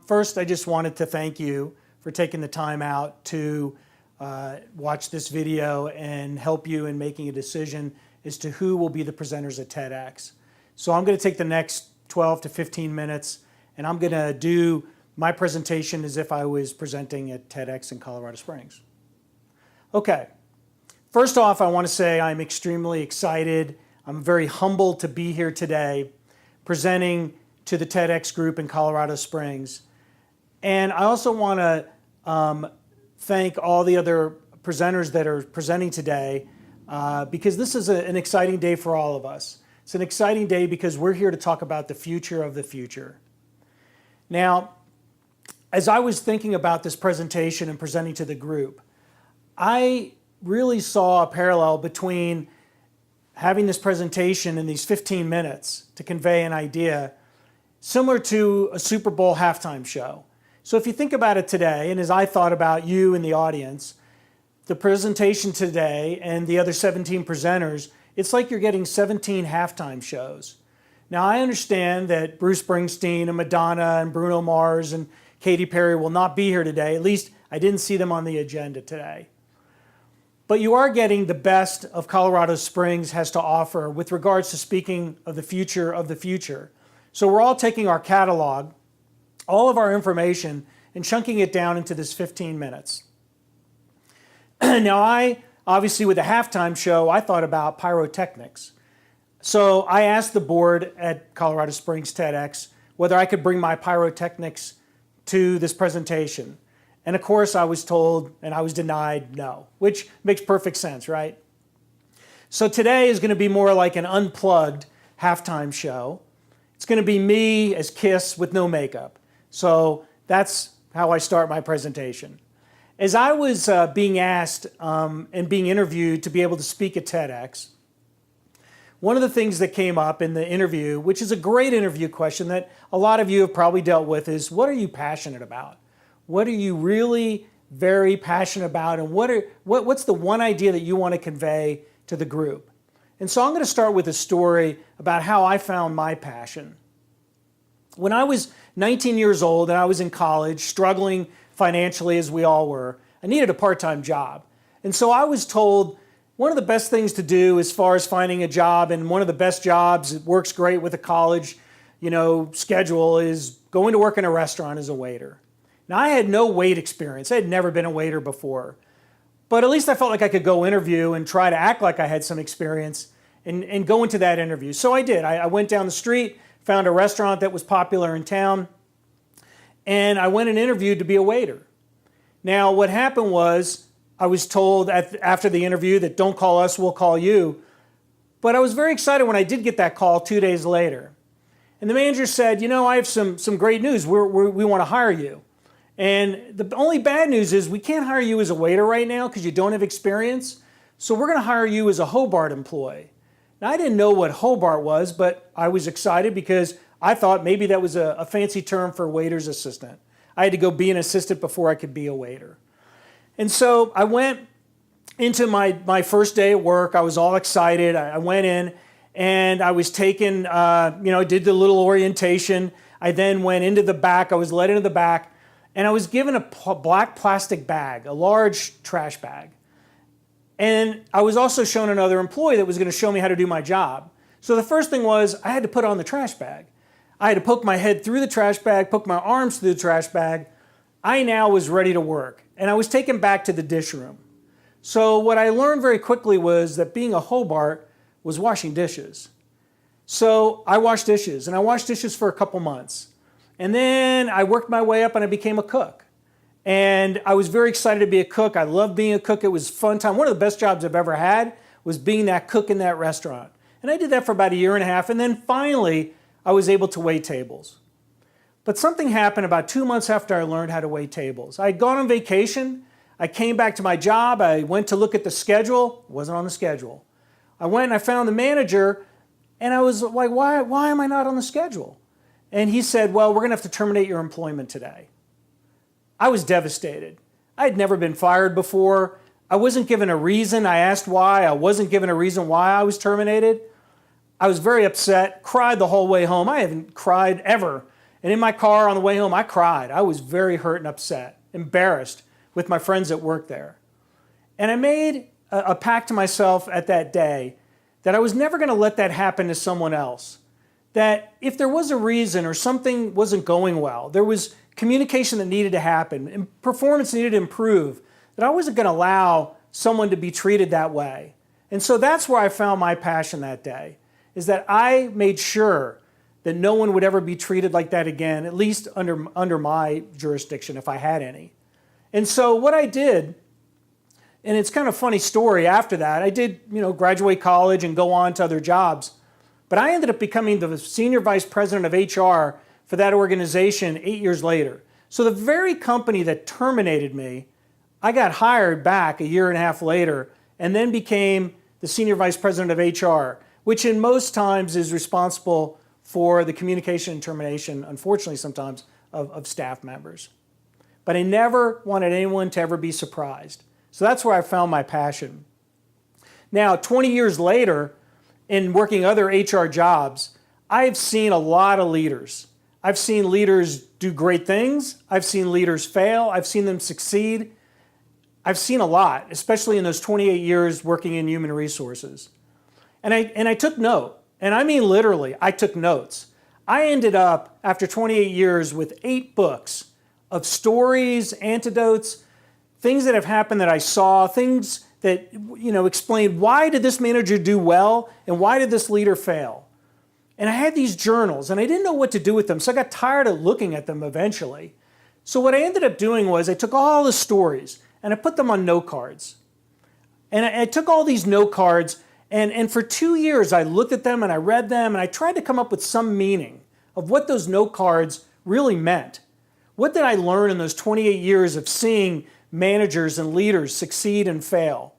First, I just wanted to thank you for taking the time out to watch this video and help you in making a decision as to who will be the presenters at TEDx. So I'm going to take the next 12 to 15 minutes and I'm going to do my presentation as if I was presenting at TEDx in Colorado Springs. Okay, first off, I want to say I'm extremely excited. I'm very humbled to be here today presenting to the TEDx group in Colorado Springs. And I also want to thank all the other presenters that are presenting today because this is an exciting day for all of us. It's an exciting day because we're here to talk about the future of the future. Now, as I was thinking about this presentation and presenting to the group, I really saw a parallel between having this presentation in these 15 minutes to convey an idea similar to a Super Bowl halftime show. So if you think about it today, and as I thought about you in the audience, the presentation today and the other 17 presenters, it's like you're getting 17 halftime shows. Now I understand that Bruce Springsteen and Madonna and Bruno Mars and Katy Perry will not be here today. At least I didn't see them on the agenda today. But you are getting the best of Colorado Springs has to offer with regards to speaking of the future of the future. So we're all taking our catalog, all of our information, and chunking it down into this 15 minutes. Now obviously with the halftime show, I thought about pyrotechnics. So I asked the board at Colorado Springs TEDx whether I could bring my pyrotechnics to this presentation. And of course I was told and I was denied no, which makes perfect sense, right? So today is going to be more like an unplugged halftime show. It's going to be me as Kiss with no makeup. So that's how I start my presentation. As I was being asked and being interviewed to be able to speak at TEDx, one of the things that came up in the interview, which is a great interview question that a lot of you have probably dealt with, is what are you passionate about? What are you really very passionate about? And what's the one idea that you want to convey to the group? And so I'm going to start with a story about how I found my passion. When I was 19 years old and I was in college, struggling financially as we all were, I needed a part-time job. And so I was told one of the best things to do as far as finding a job, and one of the best jobs that works great with a college, schedule, is going to work in a restaurant as a waiter. Now I had no wait experience. I had never been a waiter before. But at least I felt like I could go interview and try to act like I had some experience and go into that interview. So I did. I went down the street, found a restaurant that was popular in town, and I went and interviewed to be a waiter. Now what happened was I was told after the interview that don't call us, we'll call you. But I was very excited when I did get that call 2 days later. And the manager said, I have some great news. We want to hire you. And the only bad news is we can't hire you as a waiter right now because you don't have experience. So we're going to hire you as a Hobart employee. Now I didn't know what Hobart was, but I was excited because I thought maybe that was a fancy term for waiter's assistant. I had to go be an assistant before I could be a waiter. And so I went into my first day at work. I was all excited. I went in and I was taken, did the little orientation. I then went into the back. I was led into the back. And I was given a black plastic bag, a large trash bag. And I was also shown another employee that was going to show me how to do my job. So the first thing was I had to put on the trash bag. I had to poke my head through the trash bag, poke my arms through the trash bag. I now was ready to work. And I was taken back to the dish room. So what I learned very quickly was that being a Hobart was washing dishes. So I washed dishes, and I washed dishes for a couple months. And then I worked my way up and I became a cook. And I was very excited to be a cook. I loved being a cook. It was a fun time. One of the best jobs I've ever had was being that cook in that restaurant. And I did that for about 1.5 years. And then finally, I was able to wait tables. But something happened about 2 months after I learned how to wait tables. I had gone on vacation. I came back to my job. I went to look at the schedule. It wasn't on the schedule. I went and I found the manager. And I was like, why am I not on the schedule? And he said, well, we're going to have to terminate your employment today. I was devastated. I had never been fired before. I wasn't given a reason. I asked why. I wasn't given a reason why I was terminated. I was very upset, cried the whole way home. I haven't cried ever And in my car on the way home, I cried. I was very hurt and upset, embarrassed with my friends that worked there. And I made a pact to myself at that day that I was never going to let that happen to someone else. That if there was a reason or something wasn't going well, there was communication that needed to happen and performance needed to improve, that I wasn't going to allow someone to be treated that way. And so that's where I found my passion that day, is that I made sure that no one would ever be treated like that again, at least under my jurisdiction, if I had any. And so what I did, and it's kind of a funny story after that, I did, graduate college and go on to other jobs, but I ended up becoming the senior vice president of HR for that organization 8 years later. So the very company that terminated me, I got hired back a year and a half later and then became the senior vice president of HR, which in most times is responsible for the communication and termination, unfortunately sometimes, of staff members. But I never wanted anyone to ever be surprised. So that's where I found my passion. Now, 20 years later, in working other HR jobs, I've seen a lot of leaders. I've seen leaders do great things. I've seen leaders fail. I've seen them succeed. I've seen a lot, especially in those 28 years working in human resources. And I took note. And I mean literally, I took notes. I ended up, after 28 years, with 8 books of stories, anecdotes, things that have happened that I saw, things that explained why did this manager do well and why did this leader fail. And I had these journals and I didn't know what to do with them, so I got tired of looking at them eventually. So what I ended up doing was I took all the stories and I put them on note cards. And I took all these note cards and for 2 years I looked at them and I read them and I tried to come up with some meaning of what those note cards really meant. What did I learn in those 28 years of seeing managers and leaders succeed and fail?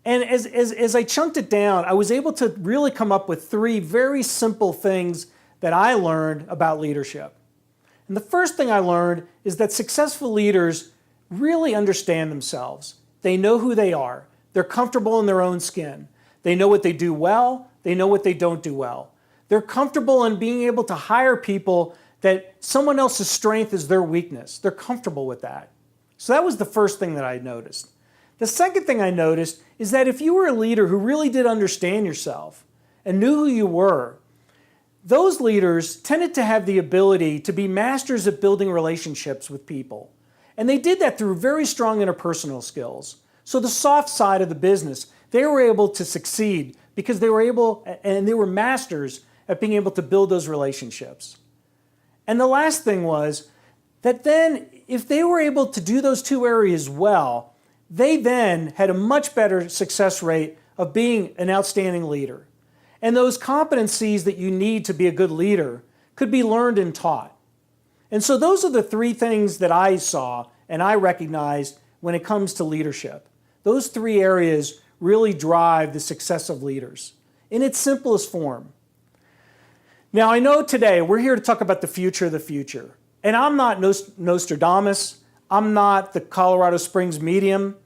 And as I chunked it down, I was able to really come up with 3 very simple things that I learned about leadership. And the first thing I learned is that successful leaders really understand themselves. They know who they are. They're comfortable in their own skin. They know what they do well. They know what they don't do well. They're comfortable in being able to hire people that someone else's strength is their weakness. They're comfortable with that. So that was the first thing that I noticed. The second thing I noticed is that if you were a leader who really did understand yourself and knew who you were, those leaders tended to have the ability to be masters at building relationships with people. And they did that through very strong interpersonal skills. So the soft side of the business, they were able to succeed because they were masters at being able to build those relationships. And the last thing was that then, if they were able to do those 2 areas well, they then had a much better success rate of being an outstanding leader. And those competencies that you need to be a good leader could be learned and taught. And so those are the 3 things that I saw and I recognized when it comes to leadership. Those 3 areas really drive the success of leaders in its simplest form. Now, I know today we're here to talk about the future of the future. And I'm not Nostradamus. I'm not the Colorado Springs medium.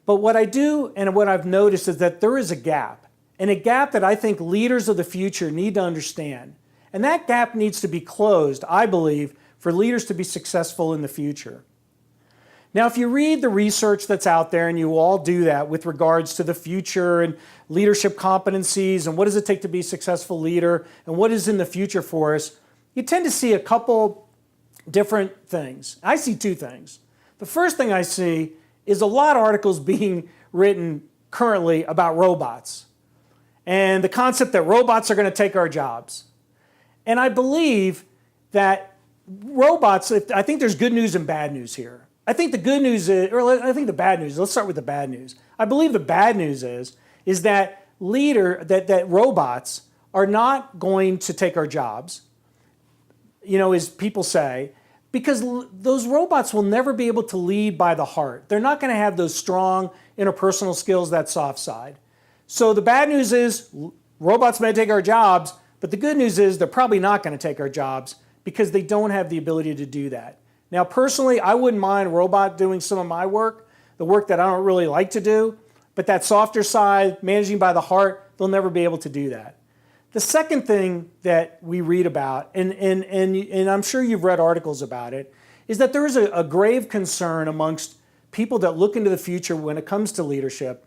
But what I do and what I've noticed is that there is a gap. And a gap that I think leaders of the future need to understand. And that gap needs to be closed, I believe, for leaders to be successful in the future. Now, if you read the research that's out there, and you all do that with regards to the future and leadership competencies and what does it take to be a successful leader and what is in the future for us, you tend to see a couple different things. I see 2 things. The first thing I see is a lot of articles being written currently about robots and the concept that robots are going to take our jobs. And I believe that robots, I think there's good news and bad news here. I think the good news is, or I think the bad news, let's start with the bad news. I believe the bad news is that robots are not going to take our jobs, as people say, because those robots will never be able to lead by the heart. They're not going to have those strong interpersonal skills, that soft side. So the bad news is robots may take our jobs, but the good news is they're probably not going to take our jobs because they don't have the ability to do that. Now, personally, I wouldn't mind a robot doing some of my work, the work that I don't really like to do, but that softer side, managing by the heart, they'll never be able to do that. The second thing that we read about, and I'm sure you've read articles about it, is that there is a grave concern amongst people that look into the future when it comes to leadership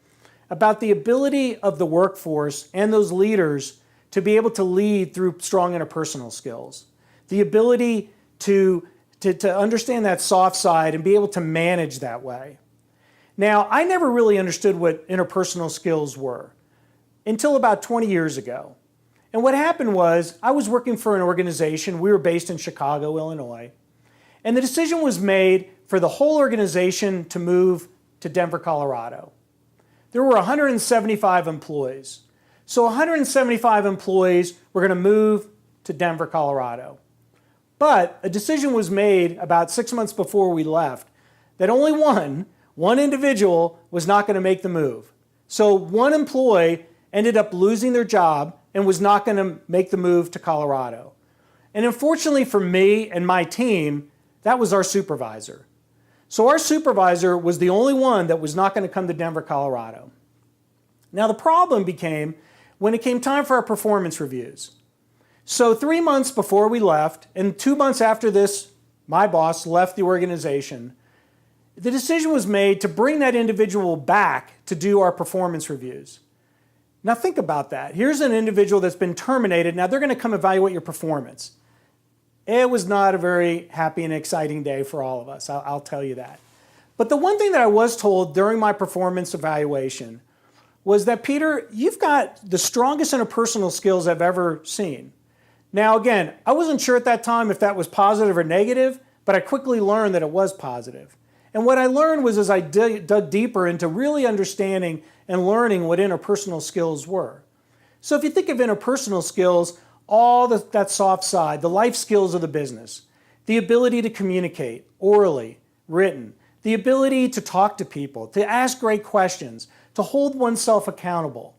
about the ability of the workforce and those leaders to be able to lead through strong interpersonal skills. The ability to understand that soft side and be able to manage that way. Now, I never really understood what interpersonal skills were until about 20 years ago. And what happened was I was working for an organization. We were based in Chicago, Illinois. And the decision was made for the whole organization to move to Denver, Colorado. There were 175 employees. So 175 employees were going to move to Denver, Colorado. But a decision was made about 6 months before we left that only one individual was not going to make the move. So one employee ended up losing their job and was not going to make the move to Colorado. And unfortunately for me and my team, that was our supervisor. So our supervisor was the only one that was not going to come to Denver, Colorado. Now the problem became when it came time for our performance reviews. So 3 months before we left, and 2 months after this, my boss left the organization, the decision was made to bring that individual back to do our performance reviews. Now think about that. Here's an individual that's been terminated. Now they're going to come evaluate your performance. It was not a very happy and exciting day for all of us, I'll tell you that. But the one thing that I was told during my performance evaluation was that, Peter, you've got the strongest interpersonal skills I've ever seen. Now again, I wasn't sure at that time if that was positive or negative, but I quickly learned that it was positive. And what I learned was as I dug deeper into really understanding and learning what interpersonal skills were. So if you think of interpersonal skills, all that soft side, the life skills of the business, the ability to communicate orally, written, the ability to talk to people, to ask great questions, to hold oneself accountable,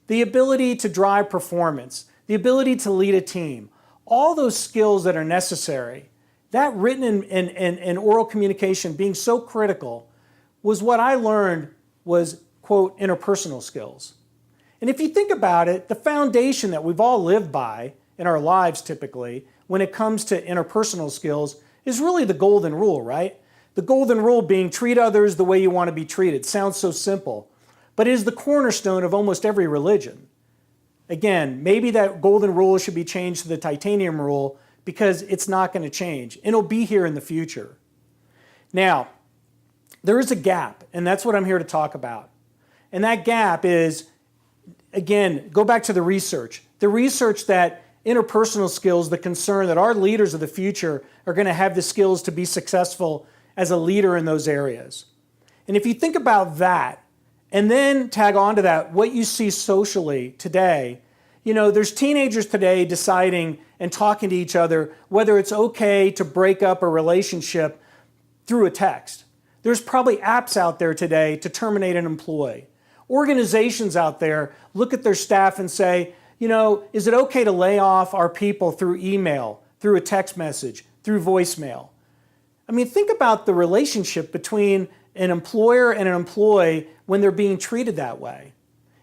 the ability to drive performance, the ability to lead a team, all those skills that are necessary, that written and oral communication being so critical was what I learned was, quote, interpersonal skills. And if you think about it, the foundation that we've all lived by in our lives typically when it comes to interpersonal skills is really the golden rule, right? The golden rule being treat others the way you want to be treated. Sounds so simple, but it is the cornerstone of almost every religion. Again, maybe that golden rule should be changed to the titanium rule because it's not going to change. It'll be here in the future. Now, there is a gap, and that's what I'm here to talk about. And that gap is, again, go back to the research. The research that interpersonal skills, the concern that our leaders of the future are going to have the skills to be successful as a leader in those areas. And if you think about that, and then tag on to that what you see socially today, you know, there's teenagers today deciding and talking to each other whether it's okay to break up a relationship through a text. There's probably apps out there today to terminate an employee. Organizations out there look at their staff and say, you know, is it okay to lay off our people through email, through a text message, through voicemail? I mean, think about the relationship between an employer and an employee when they're being treated that way.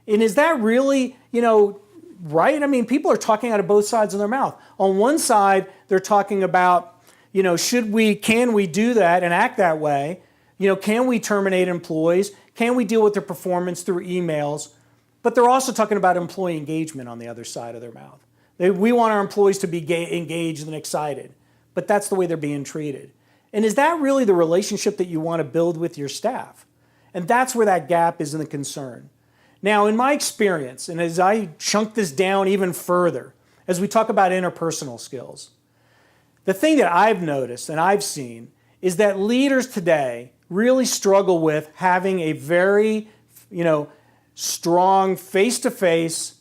And is that really, you know, right? I mean, people are talking out of both sides of their mouth. On one side, they're talking about, you know, can we do that and act that way? You know, can we terminate employees? Can we deal with their performance through emails? But they're also talking about employee engagement on the other side of their mouth. We want our employees to be engaged and excited, but that's the way they're being treated. And is that really the relationship that you want to build with your staff? And that's where that gap is in the concern. Now, in my experience, and as I chunk this down even further, as we talk about interpersonal skills, the thing that I've noticed and I've seen is that leaders today really struggle with having a very, you know, strong face-to-face,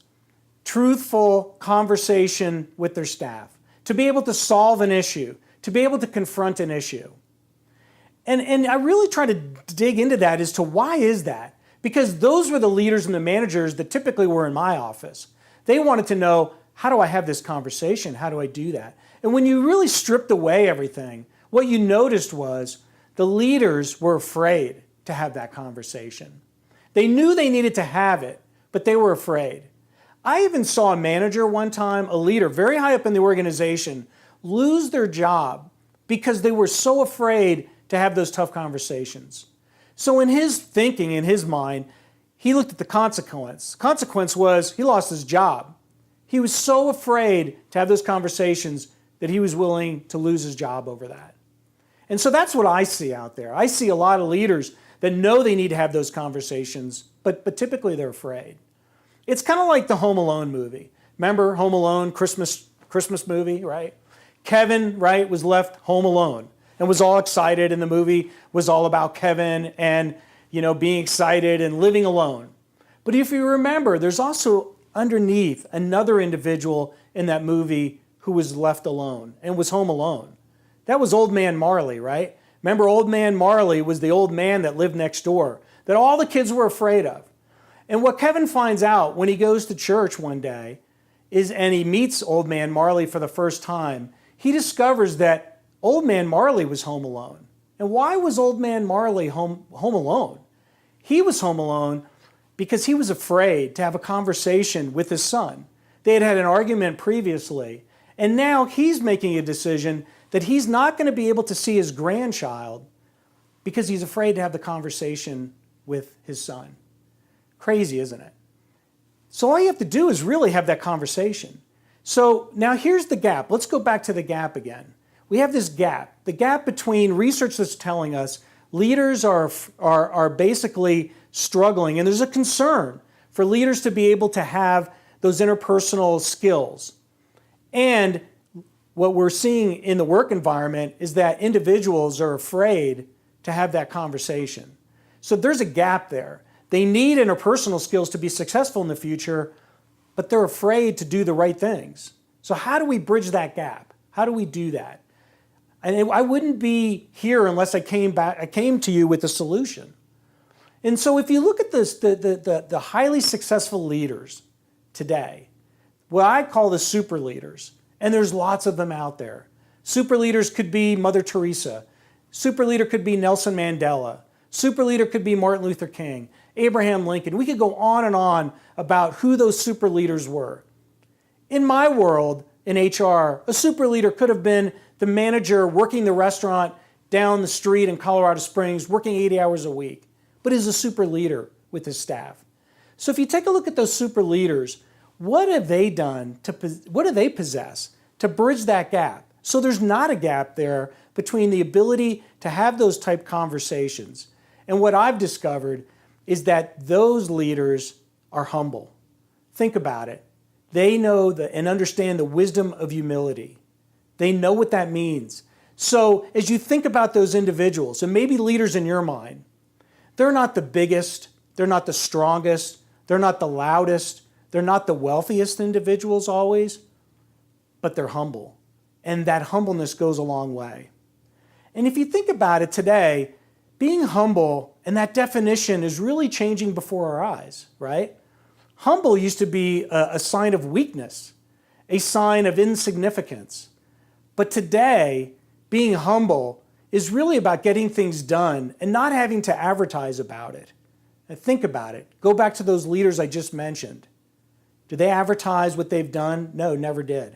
truthful conversation with their staff, to be able to solve an issue, to be able to confront an issue. And I really try to dig into that as to why is that? Because those were the leaders and the managers that typically were in my office. They wanted to know, how do I have this conversation? How do I do that? And when you really stripped away everything, what you noticed was the leaders were afraid to have that conversation. They knew they needed to have it, but they were afraid. I even saw a manager one time, a leader very high up in the organization, lose their job because they were so afraid to have those tough conversations. So in his thinking, in his mind, he looked at the consequence. Consequence was he lost his job. He was so afraid to have those conversations that he was willing to lose his job over that. And so that's what I see out there. I see a lot of leaders that know they need to have those conversations, but typically they're afraid. It's kind of like the Home Alone movie. Remember Home Alone, Christmas movie, right? Kevin, right, was left home alone and was all excited, and the movie was all about Kevin and, being excited and living alone. But if you remember, there's also underneath another individual in that movie who was left alone and was home alone. That was Old Man Marley, right? Remember, Old Man Marley was the old man that lived next door, that all the kids were afraid of. And what Kevin finds out when he goes to church one day and he meets Old Man Marley for the first time, he discovers that Old Man Marley was home alone. And why was Old Man Marley home alone? He was home alone because he was afraid to have a conversation with his son. They had had an argument previously, and now he's making a decision that he's not going to be able to see his grandchild because he's afraid to have the conversation with his son. Crazy, isn't it? So all you have to do is really have that conversation. So now here's the gap. Let's go back to the gap again. We have this gap, the gap between research that's telling us leaders are basically struggling, and there's a concern for leaders to be able to have those interpersonal skills. And what we're seeing in the work environment is that individuals are afraid to have that conversation. So there's a gap there. They need interpersonal skills to be successful in the future, but they're afraid to do the right things. So how do we bridge that gap? How do we do that? And I wouldn't be here unless I came to you with a solution. And so if you look at this, the highly successful leaders today, what I call the super leaders, and there's lots of them out there. Super leaders could be Mother Teresa. Super leader could be Nelson Mandela. Super leader could be Martin Luther King, Abraham Lincoln. We could go on about who those super leaders were. In my world, in HR, a super leader could have been the manager working the restaurant down the street in Colorado Springs, working 80 hours a week, but is a super leader with his staff. So if you take a look at those super leaders, what have they done what do they possess to bridge that gap? So there's not a gap there between the ability to have those type conversations. And what I've discovered is that those leaders are humble. Think about it. They know and understand the wisdom of humility. They know what that means. So as you think about those individuals, and maybe leaders in your mind, they're not the biggest, they're not the strongest, they're not the loudest, they're not the wealthiest individuals always, but they're humble. And that humbleness goes a long way. And if you think about it today, being humble and that definition is really changing before our eyes, right? Humble used to be a sign of weakness, a sign of insignificance. But today, being humble is really about getting things done and not having to advertise about it. And think about it. Go back to those leaders I just mentioned. Did they advertise what they've done? No, never did.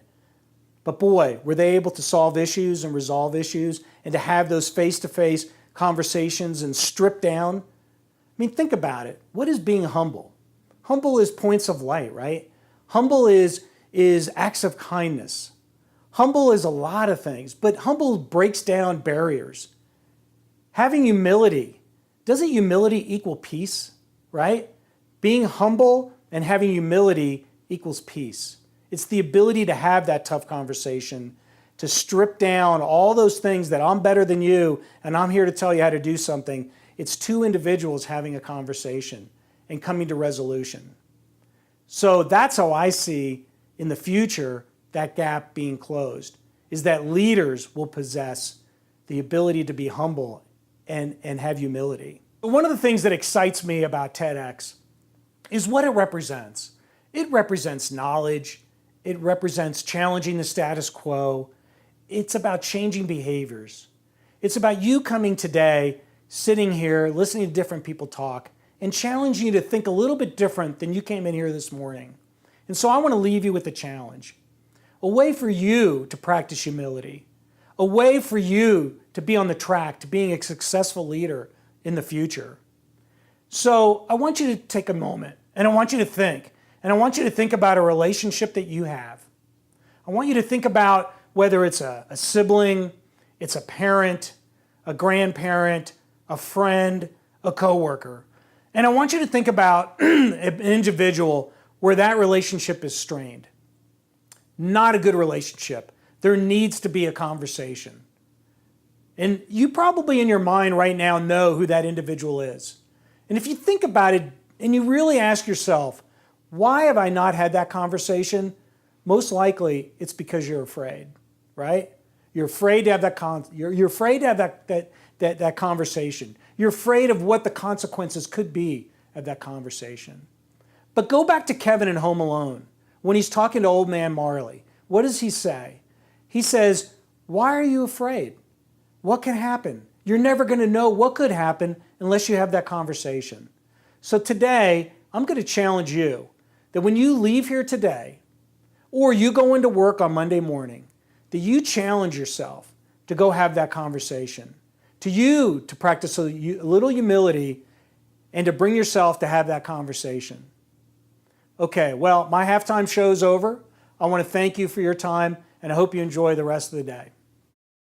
But boy, were they able to solve issues and resolve issues and to have those face-to-face conversations and strip down? I mean, think about it. What is being humble? Humble is points of light, right? Humble is acts of kindness. Humble is a lot of things, but humble breaks down barriers. Having humility, doesn't humility equal peace, right? Being humble and having humility equals peace. It's the ability to have that tough conversation, to strip down all those things that I'm better than you and I'm here to tell you how to do something. It's two individuals having a conversation and coming to resolution. So that's how I see in the future that gap being closed, is that leaders will possess the ability to be humble and have humility. One of the things that excites me about TEDx is what it represents. It represents knowledge. It represents challenging the status quo. It's about changing behaviors. It's about you coming today, sitting here, listening to different people talk, and challenging you to think a little bit different than you came in here this morning. And so I want to leave you with a challenge, a way for you to practice humility, a way for you to be on the track to being a successful leader in the future. So I want you to take a moment and I want you to think, and I want you to think about a relationship that you have. I want you to think about whether it's a sibling, it's a parent, a grandparent, a friend, a coworker. And I want you to think about an individual where that relationship is strained. Not a good relationship. There needs to be a conversation. And you probably in your mind right now know who that individual is. And if you think about it and you really ask yourself, why have I not had that conversation? Most likely it's because you're afraid, right? You're afraid to have you're afraid to have that conversation. You're afraid of what the consequences could be of that conversation. But go back to Kevin in Home Alone. When he's talking to old man Marley, what does he say? He says, why are you afraid? What can happen? You're never going to know what could happen unless you have that conversation. So today, I'm going to challenge you that when you leave here today, or you go into work on Monday morning, that you challenge yourself to go have that conversation, to practice a little humility and to bring yourself to have that conversation. Okay, well, my halftime show's over. I want to thank you for your time, and I hope you enjoy the rest of the day.